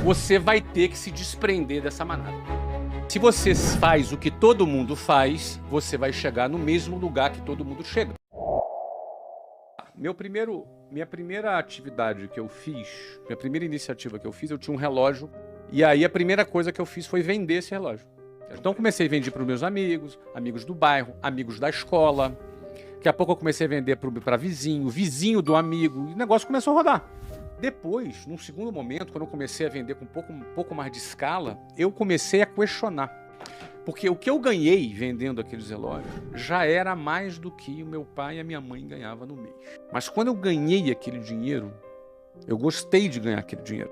você vai ter que se desprender dessa manada. Se você faz o que todo mundo faz, você vai chegar no mesmo lugar que todo mundo chega. Minha primeira atividade que eu fiz, minha primeira iniciativa que eu fiz, eu tinha um relógio. E aí a primeira coisa que eu fiz foi vender esse relógio. Então eu comecei a vender para os meus amigos, amigos do bairro, amigos da escola. Daqui a pouco eu comecei a vender para vizinho do amigo. E o negócio começou a rodar. Depois, num segundo momento, quando eu comecei a vender com um pouco mais de escala, eu comecei a questionar. Porque o que eu ganhei vendendo aqueles relógios já era mais do que o meu pai e a minha mãe ganhavam no mês. Mas quando eu ganhei aquele dinheiro, eu gostei de ganhar aquele dinheiro.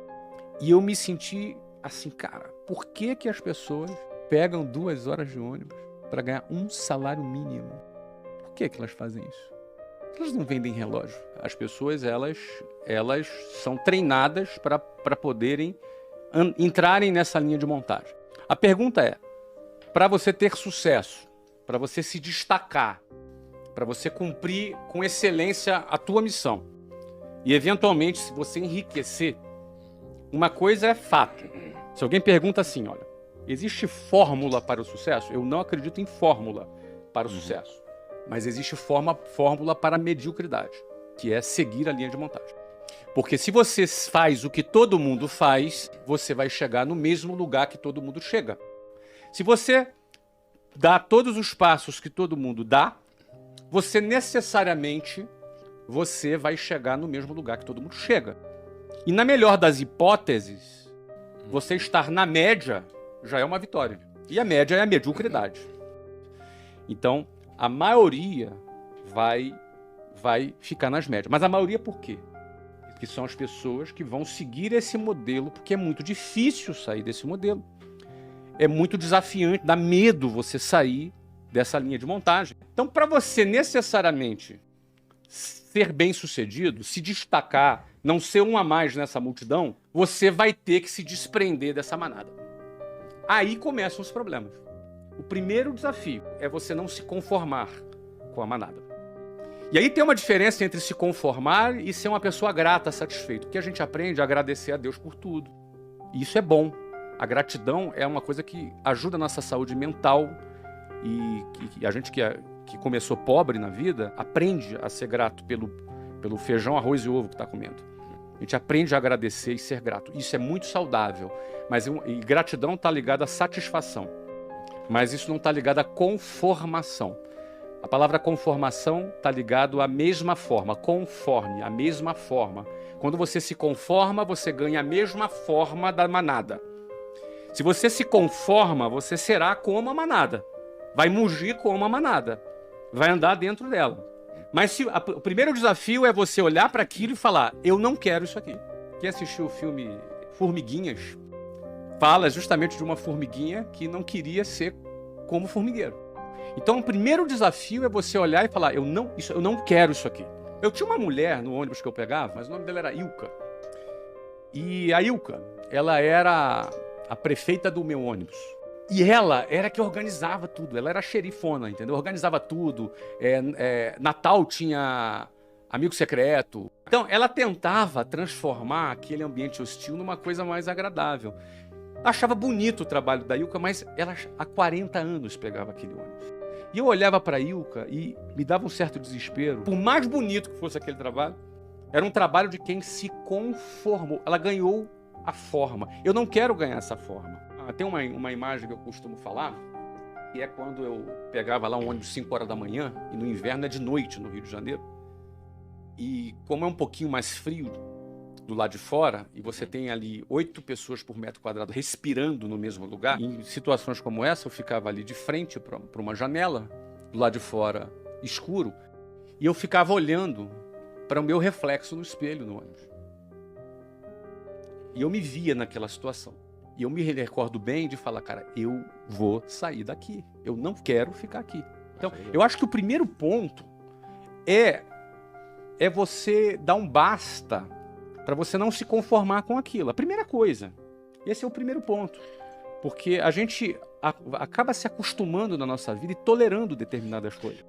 E eu me senti assim, cara, por que que as pessoas pegam 2 horas de ônibus para ganhar um salário mínimo? Por que que elas fazem isso? Elas não vendem relógio. As pessoas, elas são treinadas para poderem entrarem nessa linha de montagem. A pergunta é, para você ter sucesso, para você se destacar, para você cumprir com excelência a tua missão e, eventualmente, se você enriquecer, uma coisa é fato. Se alguém pergunta assim, olha, existe fórmula para o sucesso? Eu não acredito em fórmula para o sucesso. Mas existe fórmula para a mediocridade, que é seguir a linha de montagem. Porque se você faz o que todo mundo faz, você vai chegar no mesmo lugar que todo mundo chega. Se você dá todos os passos que todo mundo dá, você necessariamente vai chegar no mesmo lugar que todo mundo chega. E na melhor das hipóteses, você estar na média já é uma vitória. E a média é a mediocridade. Então, a maioria vai ficar nas médias. Mas a maioria por quê? Porque são as pessoas que vão seguir esse modelo, porque é muito difícil sair desse modelo. É muito desafiante, dá medo você sair dessa linha de montagem. Então, para você necessariamente ser bem-sucedido, se destacar, não ser um a mais nessa multidão, você vai ter que se desprender dessa manada. Aí começam os problemas. O primeiro desafio é você não se conformar com a manada. E aí tem uma diferença entre se conformar e ser uma pessoa grata, satisfeita. Porque a gente aprende a agradecer a Deus por tudo. E isso é bom. A gratidão é uma coisa que ajuda a nossa saúde mental. E a gente que começou pobre na vida, aprende a ser grato pelo feijão, arroz e ovo que está comendo. A gente aprende a agradecer e ser grato. Isso é muito saudável. E gratidão está ligada à satisfação. Mas isso não está ligado à conformação. A palavra conformação está ligado à mesma forma, conforme, a mesma forma. Quando você se conforma, você ganha a mesma forma da manada. Se você se conforma, você será como a manada. Vai mugir como a manada. Vai andar dentro dela. Mas o primeiro desafio é você olhar para aquilo e falar, eu não quero isso aqui. Quem assistiu o filme Formiguinhas, fala justamente de uma formiguinha que não queria ser como formigueiro. Então, o primeiro desafio é você olhar e falar, eu não quero isso aqui. Eu tinha uma mulher no ônibus que eu pegava, mas o nome dela era Ilka. E a Ilka, ela era a prefeita do meu ônibus. E ela era que organizava tudo, ela era xerifona, entendeu? Organizava tudo. Natal tinha amigo secreto. Então, ela tentava transformar aquele ambiente hostil numa coisa mais agradável. Achava bonito o trabalho da Ilka, mas ela há 40 anos pegava aquele ônibus. E eu olhava para a Ilka e me dava um certo desespero. Por mais bonito que fosse aquele trabalho, era um trabalho de quem se conformou. Ela ganhou a forma. Eu não quero ganhar essa forma. Tem uma imagem que eu costumo falar, que é quando eu pegava lá um ônibus 5 horas da manhã, e no inverno é de noite no Rio de Janeiro. E como é um pouquinho mais frio do lado de fora, e você tem ali 8 pessoas por metro quadrado respirando no mesmo lugar, em situações como essa, eu ficava ali de frente para uma janela, do lado de fora escuro, e eu ficava olhando para o meu reflexo no espelho no ônibus. E eu me via naquela situação. E eu me recordo bem de falar, cara, eu vou sair daqui. Eu não quero ficar aqui. Então, eu acho que o primeiro ponto é você dar um basta para você não se conformar com aquilo. A primeira coisa. Esse é o primeiro ponto. Porque a gente acaba se acostumando na nossa vida e tolerando determinadas coisas.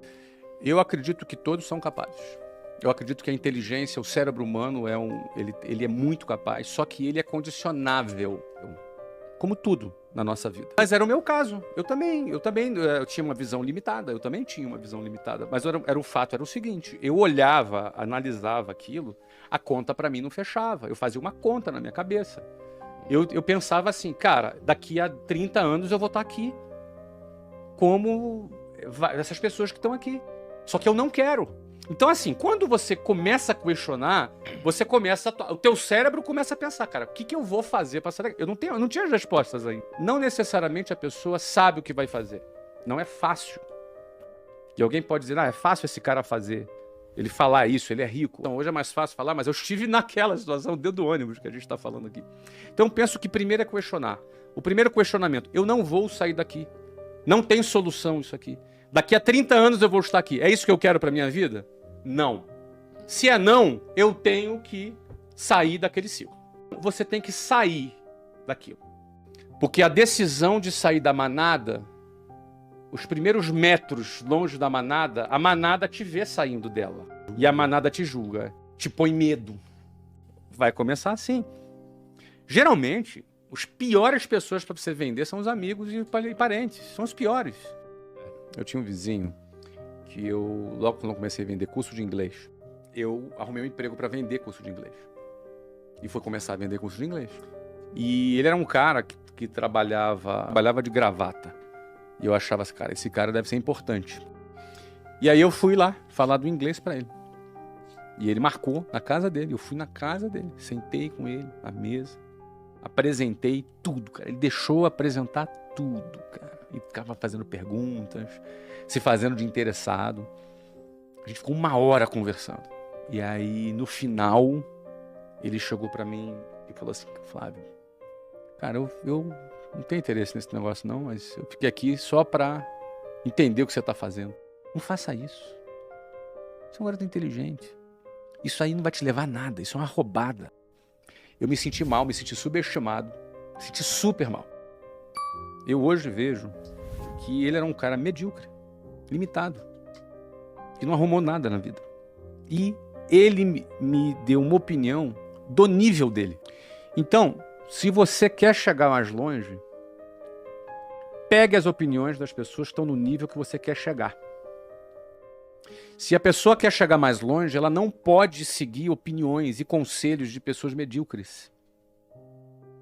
Eu acredito que todos são capazes. Eu acredito que a inteligência, o cérebro humano, ele é muito capaz, só que ele é condicionável, como tudo na nossa vida. Mas era o meu caso. Eu tinha uma visão limitada, mas era o fato, era o seguinte, eu olhava, analisava aquilo, a conta para mim não fechava, eu fazia uma conta na minha cabeça. Eu pensava assim, cara, daqui a 30 anos eu vou estar aqui, como essas pessoas que estão aqui. Só que eu não quero. Então, assim, quando você começa a questionar, o teu cérebro começa a pensar, cara, o que eu vou fazer para sair daqui? Eu não tinha as respostas ainda. Não necessariamente a pessoa sabe o que vai fazer. Não é fácil. E alguém pode dizer, é fácil esse cara fazer. Ele falar isso, ele é rico. Então, hoje é mais fácil falar, mas eu estive naquela situação dentro do ônibus que a gente está falando aqui. Então, penso que primeiro é questionar. O primeiro questionamento, eu não vou sair daqui. Não tem solução isso aqui. Daqui a 30 anos eu vou estar aqui. É isso que eu quero para minha vida? Não. Se é não, eu tenho que sair daquele ciclo. Você tem que sair daquilo. Porque a decisão de sair da manada, os primeiros metros longe da manada, a manada te vê saindo dela. E a manada te julga, te põe medo. Vai começar assim. Geralmente, as piores pessoas para você vender são os amigos e parentes. São os piores. Eu tinha um vizinho que logo quando eu comecei a vender curso de inglês, eu arrumei um emprego para vender curso de inglês. E fui começar a vender curso de inglês. E ele era um cara que trabalhava de gravata. E eu achava assim, cara, esse cara deve ser importante. E aí eu fui lá falar do inglês para ele. E ele marcou na casa dele. Eu fui na casa dele, sentei com ele à mesa, apresentei tudo, cara. Ele deixou apresentar tudo, cara. E ficava fazendo perguntas, se fazendo de interessado. A gente ficou 1 hora conversando. E aí, no final, ele chegou para mim e falou assim, Flávio, cara, eu não tenho interesse nesse negócio não, mas eu fiquei aqui só para entender o que você está fazendo. Não faça isso. Você é um garoto inteligente. Isso aí não vai te levar a nada, isso é uma roubada. Eu me senti mal, me senti subestimado, me senti super mal. Eu hoje vejo que ele era um cara medíocre, limitado, que não arrumou nada na vida. E ele me deu uma opinião do nível dele. Então, se você quer chegar mais longe, pegue as opiniões das pessoas que estão no nível que você quer chegar. Se a pessoa quer chegar mais longe, ela não pode seguir opiniões e conselhos de pessoas medíocres.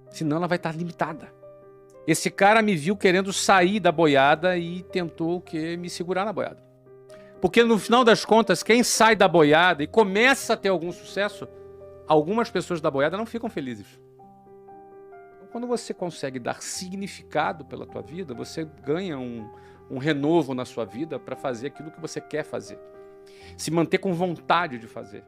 Senão ela vai estar limitada. Esse cara me viu querendo sair da boiada e tentou me segurar na boiada. Porque no final das contas, quem sai da boiada e começa a ter algum sucesso, algumas pessoas da boiada não ficam felizes. Então, quando você consegue dar significado pela tua vida, você ganha um renovo na sua vida para fazer aquilo que você quer fazer. Se manter com vontade de fazer.